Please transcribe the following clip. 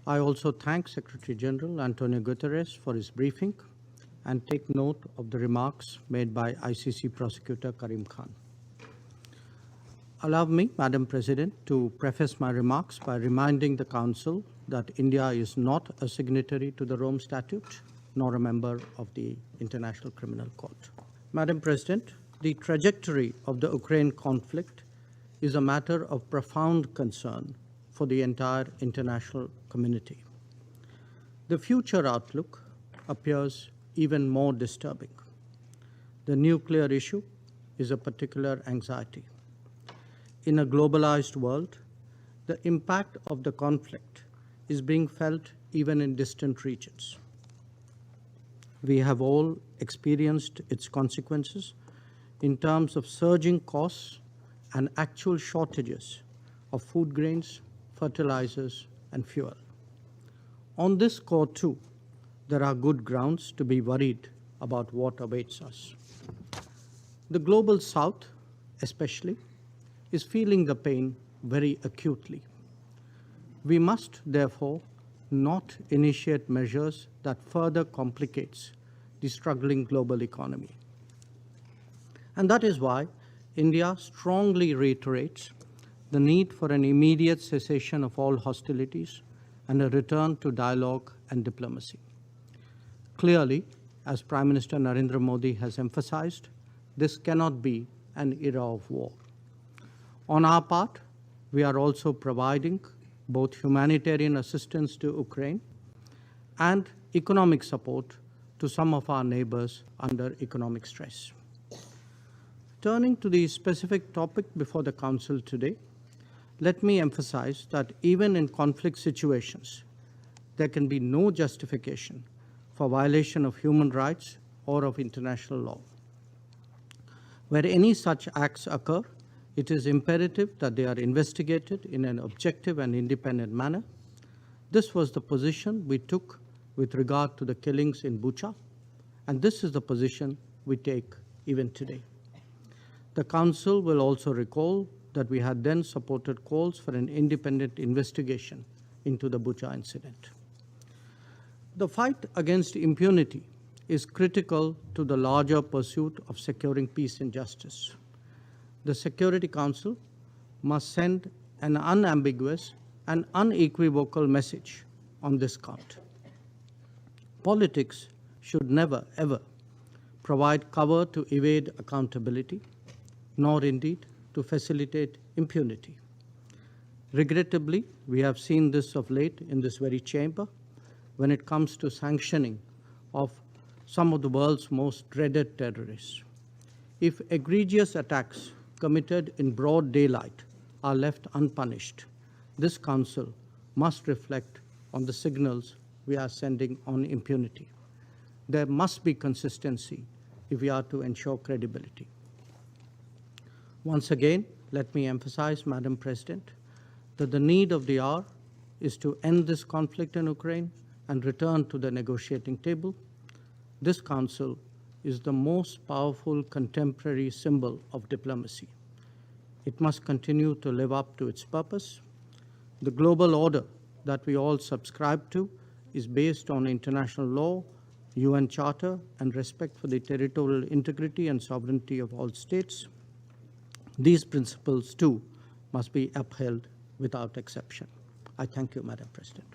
I also thank Secretary General Antonio Guterres for his briefing and take note of the remarks made by ICC Prosecutor Karim Khan. Allow me, Madam President, to preface my remarks by reminding the Council that India is not a signatory to the Rome Statute, nor a member of the International Criminal Court. Madam President, the trajectory of the Ukraine conflict is a matter of profound concern for the entire international community. The future outlook appears even more disturbing. The nuclear issue is a particular anxiety. In a globalized world, the impact of the conflict is being felt even in distant regions. We have all experienced its consequences in terms of surging costs and actual shortages of food grains, fertilizers, and fuel. On this score, too, there are good grounds to be worried about what awaits us. The Global South, especially, is feeling the pain very acutely. We must, therefore, not initiate measures that further complicates the struggling global economy. And that is why India strongly reiterates the need for an immediate cessation of all hostilities and a return to dialogue and diplomacy. Clearly, as Prime Minister Narendra Modi has emphasized, this cannot be an era of war. On our part, we are also providing both humanitarian assistance to Ukraine and economic support to some of our neighbors under economic stress. Turning to the specific topic before the Council today, let me emphasize that even in conflict situations, there can be no justification for violation of human rights or of international law. Where any such acts occur, it is imperative that they are investigated in an objective and independent manner. This was the position we took with regard to the killings in Bucha, and this is the position we take even today. The Council will also recall that we had then supported calls for an independent investigation into the Bucha incident. The fight against impunity is critical to the larger pursuit of securing peace and justice. The Security Council must send an unambiguous and unequivocal message on this count. Politics should never, ever provide cover to evade accountability, nor indeed to facilitate impunity. Regrettably, we have seen this of late in this very chamber when it comes to sanctioning of some of the world's most dreaded terrorists. If egregious attacks committed in broad daylight are left unpunished, this Council must reflect on the signals we are sending on impunity. There must be consistency if we are to ensure credibility. Once again, let me emphasize, Madam President, that the need of the hour is to end this conflict in Ukraine and return to the negotiating table. This Council is the most powerful contemporary symbol of diplomacy. It must continue to live up to its purpose. The global order that we all subscribe to is based on international law, UN Charter, and respect for the territorial integrity and sovereignty of all states. These principles, too, must be upheld without exception. I thank you, Madam President.